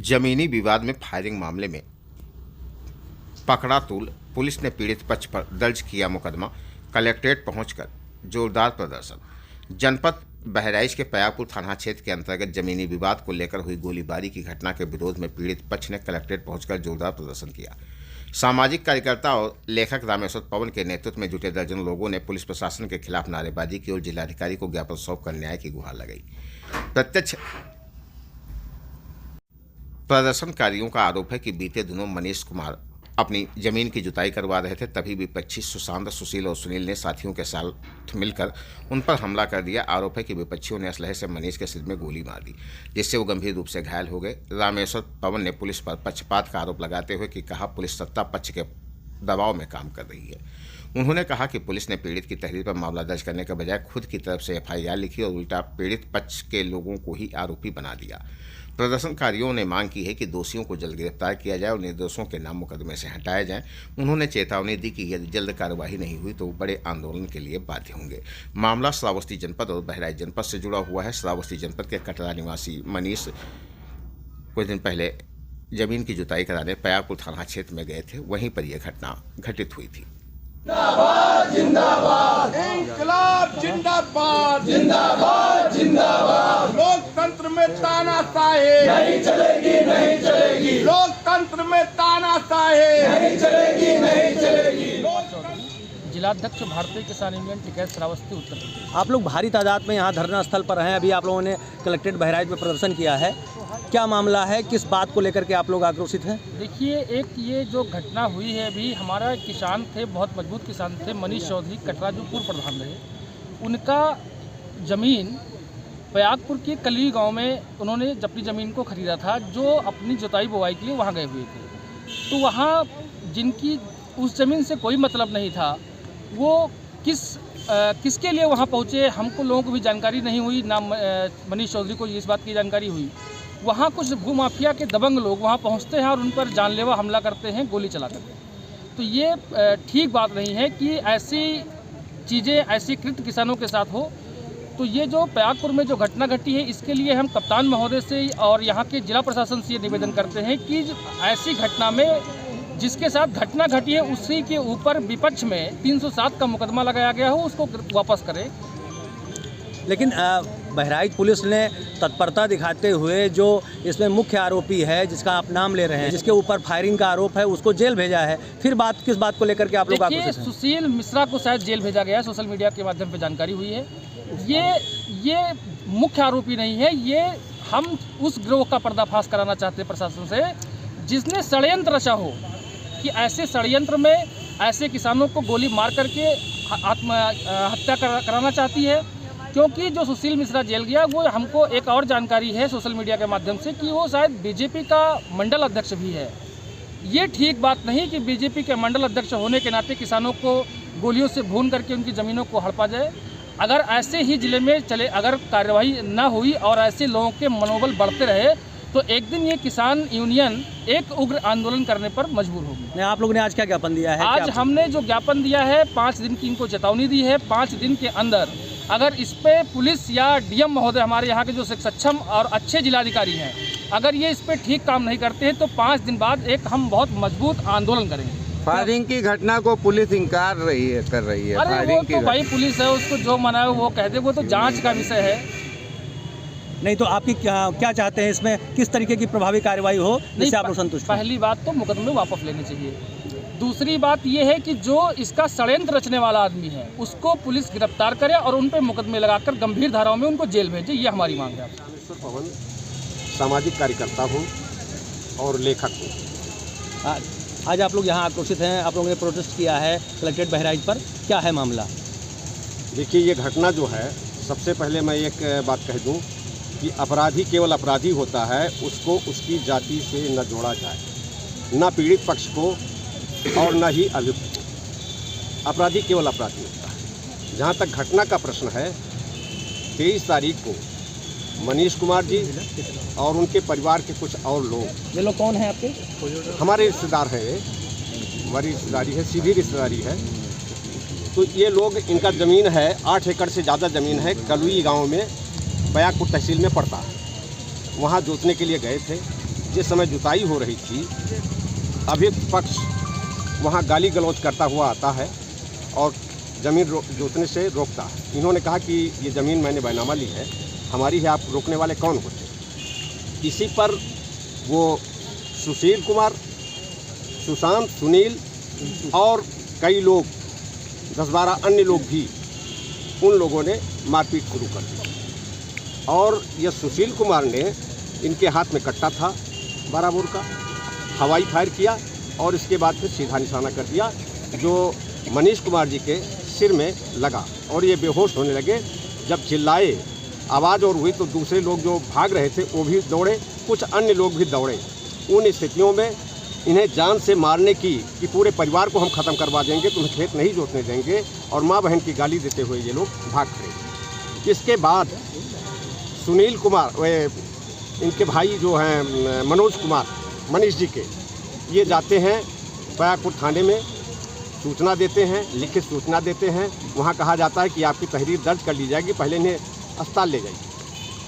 जमीनी विवाद में फायरिंग मामले में पकड़ा तूल पुलिस ने पीड़ित पक्ष पर दर्ज किया मुकदमा। कलेक्ट्रेट पहुंचकर जोरदार प्रदर्शन। जनपद बहराइच के पयापुर थाना क्षेत्र के अंतर्गत जमीनी विवाद को लेकर हुई गोलीबारी की घटना के विरोध में पीड़ित पक्ष ने कलेक्ट्रेट पहुंचकर जोरदार प्रदर्शन किया। सामाजिक कार्यकर्ता और लेखक रामेश्वर पवन के नेतृत्व में जुटे दर्जन लोगों ने पुलिस प्रशासन के खिलाफ नारेबाजी की और जिलाधिकारी को ज्ञापन सौंपकर न्याय की गुहार लगाई। प्रत्यक्ष प्रदर्शनकारियों का आरोप है कि बीते दिनों मनीष कुमार अपनी जमीन की जुताई करवा रहे थे, तभी विपक्षी सुशांत, सुशील और सुनील ने साथियों के साथ मिलकर उन पर हमला कर दिया। आरोप है कि विपक्षियों ने असलहे से मनीष के सिर में गोली मार दी, जिससे वो गंभीर रूप से घायल हो गए। रामेश्वर पवन ने पुलिस पर पक्षपात का आरोप लगाते हुए कहा पुलिस सत्ता पक्ष के दबाव में काम कर रही है। उन्होंने कहा कि पुलिस ने पीड़ित की तहरीर पर मामला दर्ज करने के बजाय खुद की तरफ से FIR लिखी और उल्टा पीड़ित पक्ष के लोगों को ही आरोपी बना दिया। प्रदर्शनकारियों ने मांग की है कि दोषियों को जल्द गिरफ्तार किया जाए और निर्दोषों के नाम मुकदमे से हटाए जाएं। उन्होंने चेतावनी दी कि यदि जल्द कार्रवाई नहीं हुई तो बड़े आंदोलन के लिए बाध्य होंगे। मामला श्रावस्ती जनपद और बहराइच जनपद से जुड़ा हुआ है। श्रावस्ती जनपद के कटरा निवासी मनीष कुछ दिन पहले जमीन की जुताई कराने पयापुर थाना क्षेत्र में गए थे, वहीं पर यह घटना घटित हुई थी। जिंदाबाद जिंदाबाद इंकलाब जिंदाबाद जिंदाबाद जिंदाबाद। लोकतंत्र में तानाशाही नहीं चलेगी नहीं चलेगी। लोकतंत्र में तानाशाही नहीं चलेगी नहीं चलेगी। जिलाध्यक्ष भारतीय किसान यूनियन टिकैत श्रावस्ती उत्तर प्रदेश। आप लोग भारी तादाद में यहाँ धरना स्थल पर हैं। अभी आप लोगों ने कलेक्ट्रेट बहराइच में प्रदर्शन किया है, क्या मामला है, किस बात को लेकर के आप लोग आक्रोशित हैं? देखिए, एक ये जो घटना हुई है, अभी हमारा किसान थे, बहुत मजबूत किसान थे, मनीष चौधरी कटरा, जो पूर्व प्रधान रहे। उनका ज़मीन पयागपुर के कली गांव में उन्होंने अपनी ज़मीन को ख़रीदा था, जो अपनी जुताई बुवाई के लिए वहाँ गए हुए थे। तो वहाँ जिनकी उस ज़मीन से कोई मतलब नहीं था, वो किसके लिए वहाँ पहुँचे, हमको लोगों को भी जानकारी नहीं हुई, ना मनीष चौधरी को इस बात की जानकारी हुई। वहाँ कुछ भूमाफिया के दबंग लोग वहाँ पहुँचते हैं और उन पर जानलेवा हमला करते हैं, गोली चला करके। तो ये ठीक बात नहीं है कि ऐसी चीज़ें, ऐसी कृत्य किसानों के साथ हो। तो ये जो पयागपुर में जो घटना घटी है, इसके लिए हम कप्तान महोदय से और यहाँ के जिला प्रशासन से ये निवेदन करते हैं कि ऐसी घटना में जिसके साथ घटना घटी है उसी के ऊपर विपक्ष में 307 का मुकदमा लगाया गया हो, उसको वापस करें। लेकिन बहराइच पुलिस ने तत्परता दिखाते हुए जो इसमें मुख्य आरोपी है, जिसका आप नाम ले रहे हैं, जिसके ऊपर फायरिंग का आरोप है, उसको जेल भेजा है। फिर किस बात को लेकर के आप लोग आक्रोशित हैं? सुशील मिश्रा को शायद जेल भेजा गया है, सोशल मीडिया के माध्यम से जानकारी हुई है। ये मुख्य आरोपी नहीं है, ये हम उस गिरोह का पर्दाफाश कराना चाहते हैं प्रशासन से, जिसने षड्यंत्र रचा हो कि ऐसे षड्यंत्र में ऐसे किसानों को गोली मार करके आत्महत्या कराना चाहती है। क्योंकि जो सुशील मिश्रा जेल गया, वो हमको एक और जानकारी है सोशल मीडिया के माध्यम से कि वो शायद बीजेपी का मंडल अध्यक्ष भी है। ये ठीक बात नहीं कि बीजेपी के मंडल अध्यक्ष होने के नाते किसानों को गोलियों से भून करके उनकी ज़मीनों को हड़पा जाए। अगर ऐसे ही जिले में चले, अगर कार्रवाई न हुई और ऐसे लोगों के मनोबल बढ़ते रहे, तो एक दिन ये किसान यूनियन एक उग्र आंदोलन करने पर मजबूर होगी। आप लोगों ने आज क्या ज्ञापन दिया है? आज हमने जो ज्ञापन दिया है, 5 दिन की इनको चेतावनी दी है। 5 दिन के अंदर अगर इस पे पुलिस या DM महोदय, हमारे यहाँ के जो सक्षम और अच्छे जिलाधिकारी हैं, अगर ये इस पे ठीक काम नहीं करते हैं तो 5 दिन बाद एक हम बहुत मजबूत आंदोलन करेंगे। फायरिंग की घटना को पुलिस इनकार कर रही है। अरे वो तो भाई पुलिस है, उसको जो मना है वो कह दे, वो तो जांच का विषय है। नहीं तो आपकी क्या चाहते हैं इसमें, किस तरीके की प्रभावी कार्रवाई हो जिससे आप लोग संतुष्ट? पहली बात तो मुकदमे वापस लेने चाहिए। दूसरी बात ये है कि जो इसका षड्यंत्र रचने वाला आदमी है, उसको पुलिस गिरफ्तार करे और उन पर मुकदमे लगाकर गंभीर धाराओं में उनको जेल भेजे। ये हमारी मांग है। रामेश्वर पवन सामाजिक कार्यकर्ता हूँ और लेखक हूँ। आज आप लोग यहाँ आक्रोशित हैं, आप लोगों ने प्रोटेस्ट किया है कलेक्ट्रेट बहराइच पर, क्या है मामला? देखिए, ये घटना जो है, सबसे पहले मैं एक बात कह दूँ कि अपराधी केवल अपराधी होता है, उसको उसकी जाति से न जोड़ा जाए, न पीड़ित पक्ष को और न ही अभियुक्त। अपराधी केवल अपराधी होता है। जहाँ तक घटना का प्रश्न है, 23 तारीख को मनीष कुमार जी और उनके परिवार के कुछ और लोग, ये लोग कौन हैं आपके? हमारे रिश्तेदार हैं, हमारी रिश्तेदारी है, सीधी रिश्तेदारी है। तो ये लोग, इनका ज़मीन है 8 एकड़ से ज़्यादा ज़मीन है, कलुई गांव में, पयागपुर तहसील में पड़ता है। वहाँ जोतने के लिए गए थे। जिस समय जुताई हो रही थी, अभियुक्त पक्ष वहाँ गाली गलौज करता हुआ आता है और ज़मीन जोतने से रोकता है। इन्होंने कहा कि ये ज़मीन मैंने बैनामा ली है, हमारी है, आप रोकने वाले कौन होते। इसी पर वो सुशील कुमार, सुशांत, सुनील और कई लोग 10-12 अन्य लोग भी, उन लोगों ने मारपीट शुरू कर दी। और यह सुशील कुमार ने, इनके हाथ में कट्टा था 12 बोर का, हवाई फायर किया और इसके बाद फिर सीधा निशाना कर दिया जो मनीष कुमार जी के सिर में लगा और ये बेहोश होने लगे। जब चिल्लाए, आवाज़ और हुई तो दूसरे लोग जो भाग रहे थे वो भी दौड़े, कुछ अन्य लोग भी दौड़े। उन स्थितियों में इन्हें जान से मारने की कि पूरे परिवार को हम ख़त्म करवा देंगे, तुम्हें खेत नहीं जोतने देंगे, और माँ बहन की गाली देते हुए ये लोग भाग खड़े। इसके बाद सुनील कुमार, वे इनके भाई जो हैं मनोज कुमार, मनीष जी के, ये जाते हैं बयाकपुर थाने में, सूचना देते हैं, लिखित सूचना देते हैं। वहाँ कहा जाता है कि आपकी तहरीर दर्ज कर ली जाएगी, पहले इन्हें अस्पताल ले जाइए।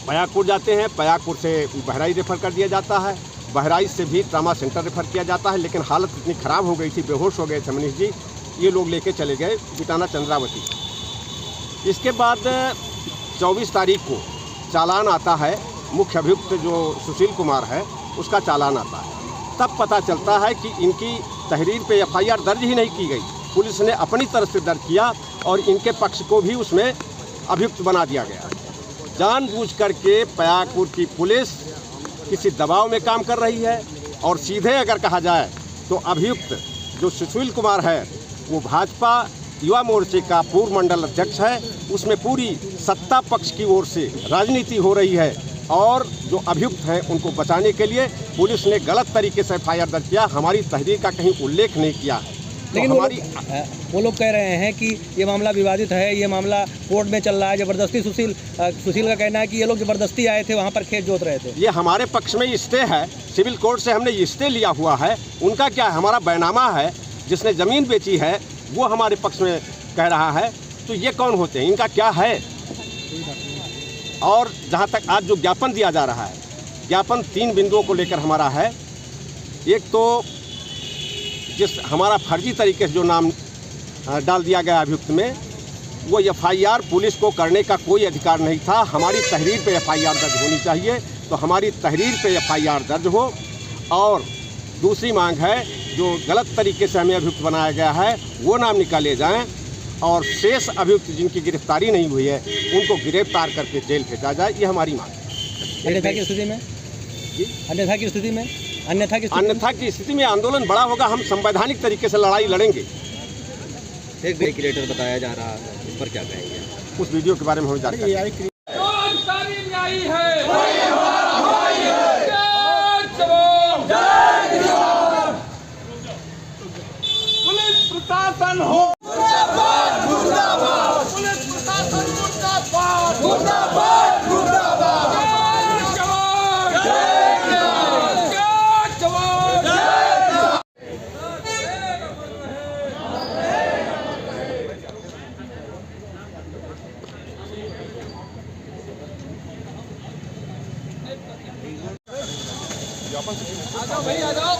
बयाकपुर जाते हैं, बयाकपुर से बहराइच रेफर कर दिया जाता है, बहराइच से भी ट्रामा सेंटर रेफर किया जाता है। लेकिन हालत इतनी ख़राब हो गई थी, बेहोश हो गए थे मनीष जी, ये लोग लेके चले गए बिटाना चंद्रावती। इसके बाद 24 तारीख को चालान आता है, मुख्य अभियुक्त जो सुशील कुमार है उसका चालान आता है। तब पता चलता है कि इनकी तहरीर पे FIR दर्ज ही नहीं की गई, पुलिस ने अपनी तरफ से दर्ज किया और इनके पक्ष को भी उसमें अभियुक्त बना दिया गया। जानबूझ करके पयागपुर की पुलिस किसी दबाव में काम कर रही है। और सीधे अगर कहा जाए तो अभियुक्त जो सुशील कुमार है वो भाजपा युवा मोर्चे का पूर्व मंडल अध्यक्ष है, उसमें पूरी सत्ता पक्ष की ओर से राजनीति हो रही है और जो अभियुक्त हैं उनको बचाने के लिए पुलिस ने गलत तरीके से FIR दर्ज किया, हमारी तहरीर का कहीं उल्लेख नहीं किया है। लेकिन वो लोग कह रहे हैं कि ये मामला विवादित है, ये मामला कोर्ट में चल रहा है, ज़बरदस्ती सुशील का कहना है कि ये लोग ज़बरदस्ती आए थे, वहाँ पर खेत जोत रहे थे। ये हमारे पक्ष में स्टे है, सिविल कोर्ट से हमने स्टे लिया हुआ है। उनका क्या है, हमारा बैनामा है, जिसने ज़मीन बेची है वो हमारे पक्ष में कह रहा है। तो ये कौन होते हैं, इनका क्या है। और जहाँ तक आज जो ज्ञापन दिया जा रहा है, ज्ञापन 3 बिंदुओं को लेकर हमारा है। एक तो जिस हमारा फर्जी तरीके से जो नाम डाल दिया गया अभियुक्त में, वो FIR पुलिस को करने का कोई अधिकार नहीं था। हमारी तहरीर पे FIR दर्ज होनी चाहिए, तो हमारी तहरीर पे FIR दर्ज हो। और दूसरी मांग है, जो गलत तरीके से हमें अभियुक्त बनाया गया है वो नाम निकाले जाएं और शेष अभियुक्त जिनकी गिरफ्तारी नहीं हुई है उनको गिरफ्तार करके जेल भेजा जाए, ये हमारी मांग है। अन्यथा की स्थिति में आंदोलन बड़ा होगा। हम संवैधानिक तरीके से लड़ाई लड़ेंगे। एक वेंटिलेटर बताया जा रहा है, इस पर क्या कहेंगे? उस वीडियो के बारे में हमें जानकारी पुलिस प्रशासन हो, मुर्दाबाद मुर्दाबाद, पुलिस प्रशासन मुर्दाबाद मुर्दाबाद मुर्दाबाद, जय जवान जय किसान, जय जवान जय किसान। आ जाओ भाई, आ जाओ।